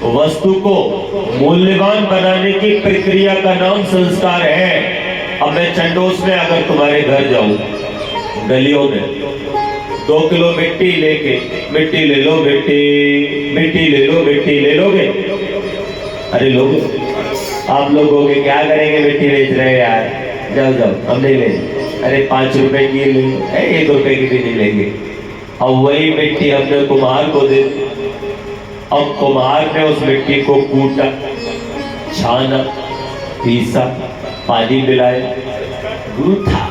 वस्तु को मूल्यवान बनाने की प्रक्रिया का नाम संस्कार है। अब मैं चंडोस में अगर तुम्हारे घर जाऊं, गलियों में 2 किलो मिट्टी लेके, मिट्टी ले लो, मिट्टी ले लो, मिट्टी ले लोगे? अरे लोगे? आप लोगों क्या करेंगे? मिट्टी बेच रहे हैं यार, जाओ जाओ, हम नहीं लेंगे। अरे 5 रुपए की ले, 1 रुपए की भी नहीं लेंगे। अब वही मिट्टी हमने कुम्हार को दे दी। अब कुम्हार ने उस मिट्टी को कूटा, छाना, पीसा, पानी मिलाया, गूथा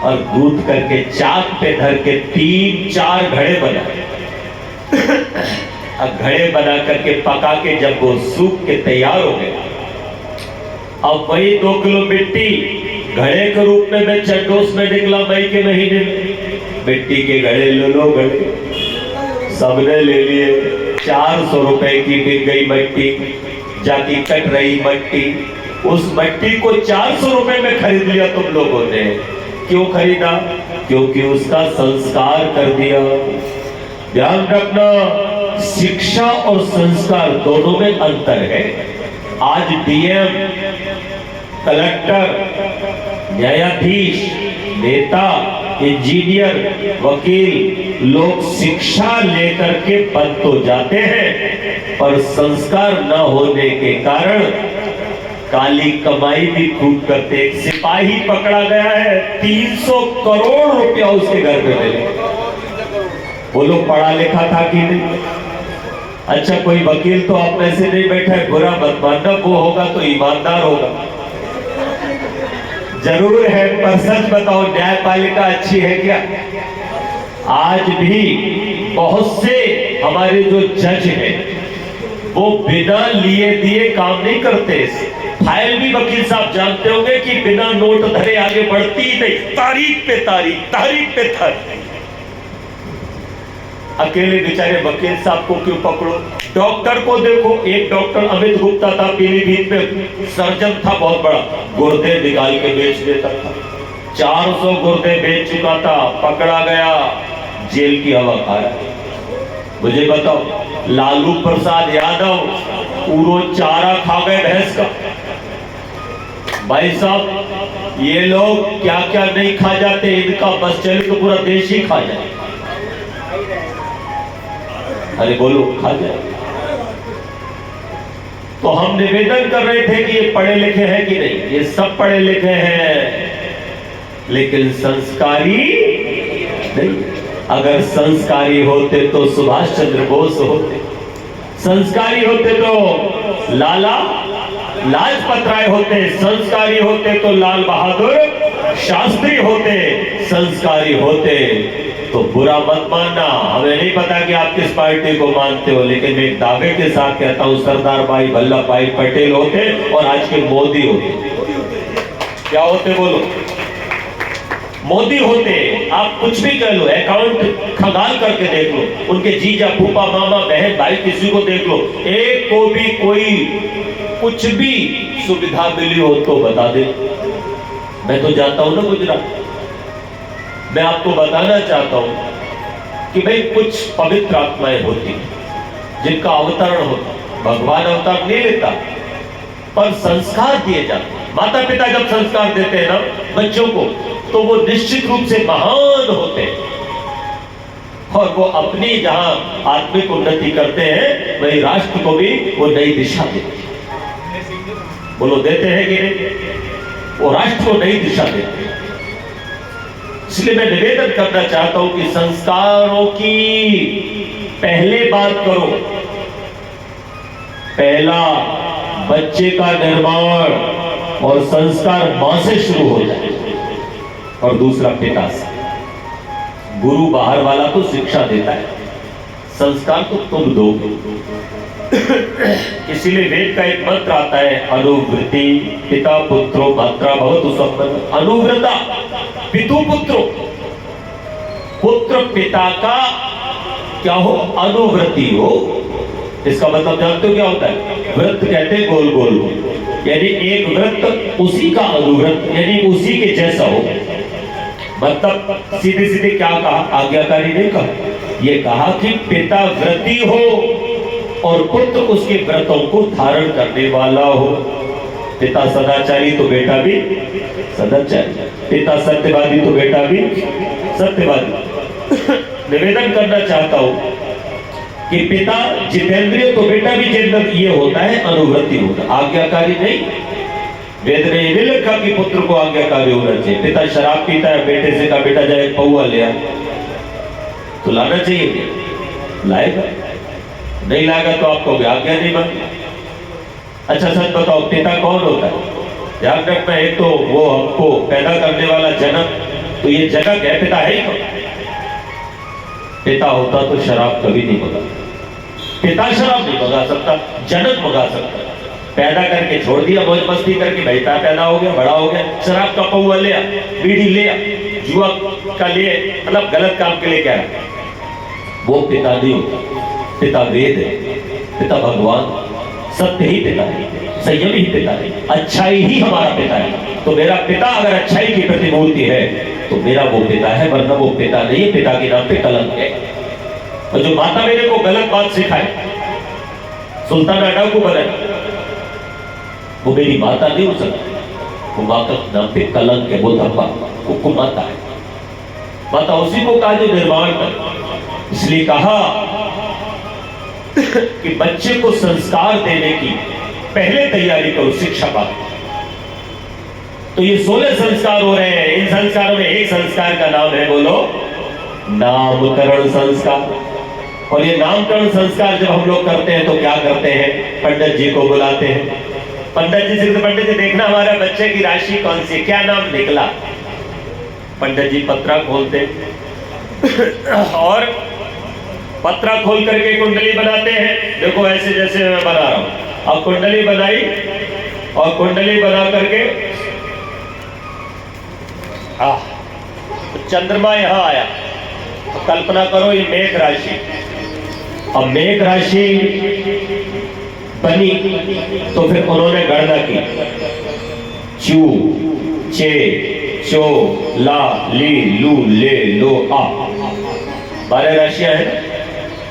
और गूथ करके चाक पे धर के 3-4 घड़े बनाए। अब घड़े बना करके पका के जब वो सूख के तैयार हो गए, अब वही 2 किलो मिट्टी घड़े के रूप में मैं चंडोस में निकला मई के महीने में। मिट्टी के घड़े ले लो, घड़े सबने ले लिए। 400 रुपए की बिक गई मट्टी, जाके कट रही मट्टी। उस मट्टी को 400 रुपए में खरीद लिया तुम लोगों ने। क्यों खरीदा? क्योंकि उसका संस्कार कर दिया। ध्यान रखना, शिक्षा और संस्कार दोनों में अंतर है। आज डीएम, कलेक्टर, न्यायाधीश, नेता, इंजीनियर, वकील लोग शिक्षा लेकर के बन तो जाते हैं, पर संस्कार न होने के कारण काली कमाई भी खूब करते। एक सिपाही पकड़ा गया है, 300 करोड़ रुपया उसके घर पे मिले। बोलो पढ़ा लिखा था कि नहीं? अच्छा, कोई वकील तो आप में से नहीं बैठा है, बुरा मत मानना, वो होगा तो ईमानदार होगा। जरूर है, पर सच बताओ, न्यायपालिका अच्छी है क्या? आज भी बहुत से हमारे जो जज हैं वो बिना लिए दिए काम नहीं करते। फाइल भी वकील साहब जानते होंगे कि बिना नोट धरे आगे बढ़ती ही नहीं, तारीख पे तारीख, तारीख पे तारीख। अकेले बेचारे वकील साहब को क्यों पकड़ो? डॉक्टर को देखो, एक डॉक्टर अमित गुप्ता था, पीलीभीत में सर्जन था बहुत बड़ा, गुर्दे निकाल के बेच देता था। 400 गुर्दे बेच चुका था, पकड़ा गया, जेल की हवा खा रहा है। मुझे बताओ, लालू प्रसाद यादव पूरा चारा खा गए भैंस का। भाई साहब, ये लोग क्या क्या नहीं खा जाते, इनका बस चले तो पूरा देश ही खा जाए। अरे बोलो, खा जाए। तो हम निवेदन कर रहे थे कि ये पढ़े लिखे हैं कि नहीं? ये सब पढ़े लिखे हैं, लेकिन संस्कारी नहीं। अगर संस्कारी होते तो सुभाष चंद्र बोस होते, संस्कारी होते तो लाला लाजपत राय होते, संस्कारी होते तो लाल बहादुर शास्त्री होते, संस्कारी होते तो बुरा मत मानना। हमें नहीं पता कि आप किस पार्टी को मानते हो, लेकिन मैं दावे के साथ कहता हूं, सरदार भाई वल्लभ भाई पटेल होते और आज के मोदी होते। क्या होते बोलो? मोदी होते। आप कुछ भी कह लो, अकाउंट खंगाल करके देख लो, उनके जीजा, फूफा, मामा, बहन, भाई, किसी को देख लो, एक को भी कोई कुछ भी सुविधा मिली हो तो बता दे। मैं तो जाता हूं ना गुजरात, मैं आपको बताना चाहता हूं कि भाई कुछ पवित्र आत्माएं होती जिनका अवतरण होता, भगवान अवतार नहीं लेता, पर संस्कार दिए जाते। माता पिता जब संस्कार देते हैं ना बच्चों को, तो वो निश्चित रूप से महान होते हैं, और वो अपनी जहां आत्मिक उन्नति करते हैं, वही राष्ट्र को भी वो नई दिशा देते हैं। बोलो, देते हैं कि नहीं? वो राष्ट्र को नई दिशा देते हैं। इसलिए मैं निवेदन करना चाहता हूं कि संस्कारों की पहले बात करो। पहला, बच्चे का निर्माण और संस्कार मां से शुरू हो जाए, और दूसरा पिता से। गुरु बाहर वाला तो शिक्षा देता है, संस्कार तो तुम दोगे। इसीलिए वेद का एक मंत्र आता है, अनुवृत्ति पिता पुत्रो मात्रा भवतु संपन्न। अनुव्रता पितु पुत्रो, पुत्र पिता का क्या हो? अनुवृत्ति हो। इसका मतलब जानते हो क्या होता है? वृत्त कहते हैं गोल गोल, यानी एक वृत्त उसी का अनुवृत्त, यानी उसी के जैसा हो। मतलब सीधे सीधे क्या कहा? आज्ञाकारी नहीं कहा, ये कहा कि पिता व्रती हो, और पुत्र उसके व्रतों को धारण करने वाला हो। पिता सदाचारी तो बेटा भी सदाचारी, पिता सत्यवादी तो बेटा भी सत्यवादी। निवेदन करना चाहता हूं कि पिता जितेंद्रिय तो बेटा भी जितेंद्र, ये होता है अनुवृत्ति होता, आज्ञाकारी नहीं। वेद ने ये लिखा कि पुत्र को आज्ञाकारी होना चाहिए। पिता शराब पीता है, बेटे से कहा बेटा जाए पौआ ले आ, तो लाना चाहिए, लाएगा नहीं लाएगा तो आपको आज्ञा नहीं मानी। अच्छा सच बताओ, पिता कौन होता है? ध्यान रखना, एक तो वो हमको पैदा करने वाला जनक, तो ये जनक है, पिता है ही कौन? पिता होता तो शराब कभी नहीं मंगा, पिता शराब नहीं मंगा सकता, जनक मंगा सकता। पैदा करके छोड़ दिया, मौज मस्ती करके, बेटा पैदा हो गया, बड़ा हो गया, शराब का पौआ ले आ, बीड़ी ले आ, जुआ का लिए, मतलब गलत काम के लिए क्या है, वो पिता नहीं होता। पिता वेद है, पिता भगवान, सत्य ही पिता है, संयम ही पिता है, अच्छाई ही हमारा पिता है। तो मेरा पिता अगर अच्छाई की प्रतिमूर्ति है तो मेरा वो पिता है, वरना वो पिता नहीं है, पिता के नाम पे कलंक है। और जो माता मेरे को गलत बात सिखाए, सुल्तान अड्डा को बनाए, वो मेरी माता नहीं हो सकती, वो माँ का नाम पे कलंक है, वो धब्बा, वो माता है। माता उसी को कहा जो निर्माण कर। इसलिए कहा कि बच्चे को संस्कार देने की पहले तैयारी करो, शिक्षा पाओ। तो ये 16 संस्कार हो रहे हैं। इन संस्कारों में एक संस्कार का नाम है, बोलो, नामकरण संस्कार। और ये नामकरण संस्कार जब हम लोग करते हैं तो क्या करते हैं? पंडित जी को बुलाते हैं। पंडित जी से, पंडित जी देखना हमारे बच्चे की राशि कौन सी, क्या नाम निकला। पंडित जी पत्रा खोलते और पत्रा खोल करके कुंडली बनाते हैं। देखो ऐसे जैसे मैं बना रहा हूं, अब कुंडली बनाई और कुंडली बना करके तो चंद्रमा यहां आया, तो कल्पना करो ये मेघ राशि। अब मेघ राशि बनी तो फिर उन्होंने गणना की, चू चे चो ला ली लू ले लो आ, 12 राशियां हैं।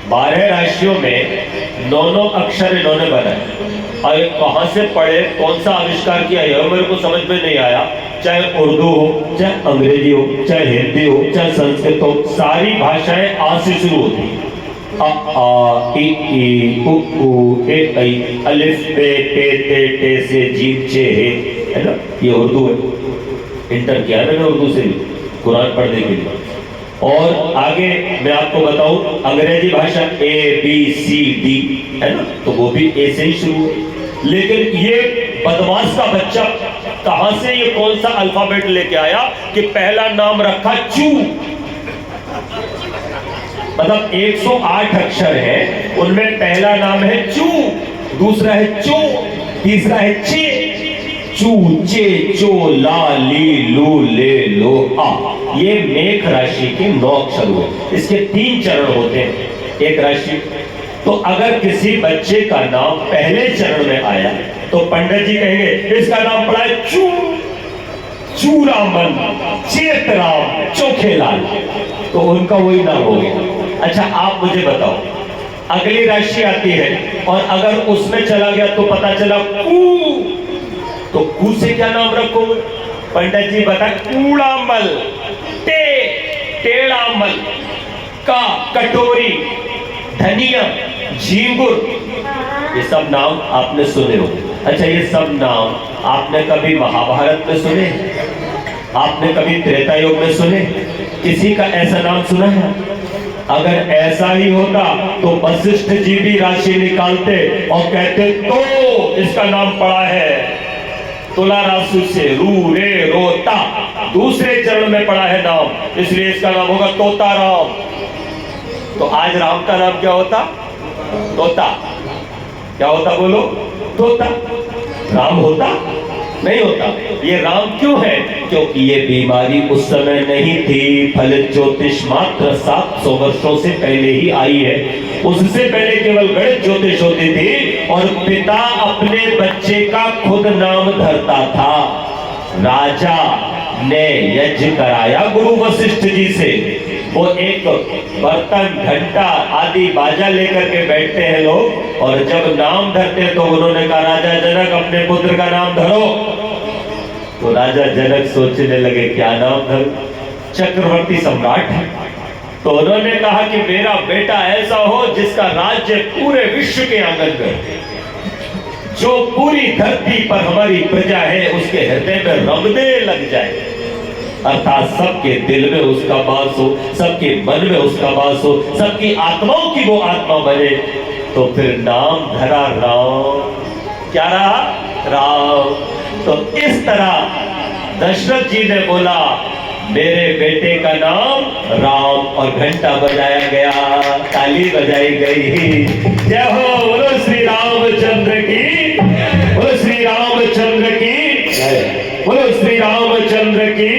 12 राशियों में 9 अक्षर इन्होंने बनाए। और कहां से पढ़े, कौन सा आविष्कार किया, यह मेरे को समझ में नहीं आया। चाहे उर्दू हो, चाहे अंग्रेजी हो, चाहे हिंदी हो, चाहे संस्कृत हो, सारी भाषाएं आ से शुरू होती है। अ आ इ ई उ ऊ ए ऐ, अलिफ बे पे ते टे से जीम चे हे, है ना, ये उर्दू है। इंटर किया मैंने उर्दू से कुरान पढ़ने के लिए। और आगे मैं आपको बताऊं, अंग्रेजी भाषा ABCD है ना, तो वो भी ए से ही शुरू है। लेकिन ये बदमाश का बच्चा कहां से ये कौन सा अल्फाबेट लेके आया कि पहला नाम रखा चू। मतलब 108 अक्षर है, उनमें पहला नाम है चू, दूसरा है चो, तीसरा है चे। चू चे चो ला ली लू ले लो आ, ये मेघ राशि के 9 अक्षर हुए। इसके 3 चरण होते हैं एक राशि। तो अगर किसी बच्चे का नाम पहले चरण में आया तो पंडित जी कहेंगे इसका नाम पड़ा है चू, चूरामन, चेतराम, चोखेलाल, तो उनका वही नाम हो गया। अच्छा आप मुझे बताओ, अगली राशि आती है और अगर उसमें चला गया तो पता चला कू, तो कू से क्या नाम रखोगे? पंडित जी बता, कूड़ामल, टे टेढ़ामल, का कटोरी, धनिया, झींगुर, ये सब नाम आपने सुने हो। अच्छा ये सब नाम आपने कभी महाभारत में सुने? आपने कभी त्रेता युग में सुने? किसी का ऐसा नाम सुना है? अगर ऐसा ही होता तो वशिष्ठ जी भी राशि निकालते और कहते तो इसका नाम पड़ा है तुला राशि से रू रे रोता, दूसरे चरण में पड़ा है नाम, इसलिए इसका नाम होगा तोता राम। तो आज राम का नाम क्या होता? तोता। क्या होता बोलो? तोता। राम होता? नहीं होता। ये राम क्यों है? क्योंकि ये बीमारी उस समय नहीं थी। फलित ज्योतिष मात्र 700 वर्षों से पहले ही आई है। उससे पहले केवल गणित ज्योतिष होती थी और पिता अपने बच्चे का खुद नाम धरता था। राजा ने यज्ञ कराया गुरु वशिष्ठ जी से, वो एक बर्तन, घंटा आदि बाजा लेकर के बैठते हैं लोग, और जब नाम धरते हैं तो उन्होंने कहा राजा जनक अपने पुत्र का नाम धरो। तो राजा जनक सोचने लगे क्या नाम धरो, चक्रवर्ती सम्राट है। तो उन्होंने कहा कि मेरा बेटा ऐसा हो जिसका राज्य पूरे विश्व के आंगन में, जो पूरी धरती पर हमारी प्रजा है उसके हृदय में रमने लग जाए, अर्थात सबके दिल में उसका वास हो, सबके मन में उसका वास हो, सबकी आत्माओं की वो आत्मा बने। तो फिर नाम धरा राम। क्या रहा? राम। तो इस तरह दशरथ जी ने बोला मेरे बेटे का नाम राम, और घंटा बजाया गया, ताली बजाई गई। जय हो, बोलो श्री रामचंद्र की, बोलो श्री रामचंद्र की, बोलो श्री रामचंद्र की।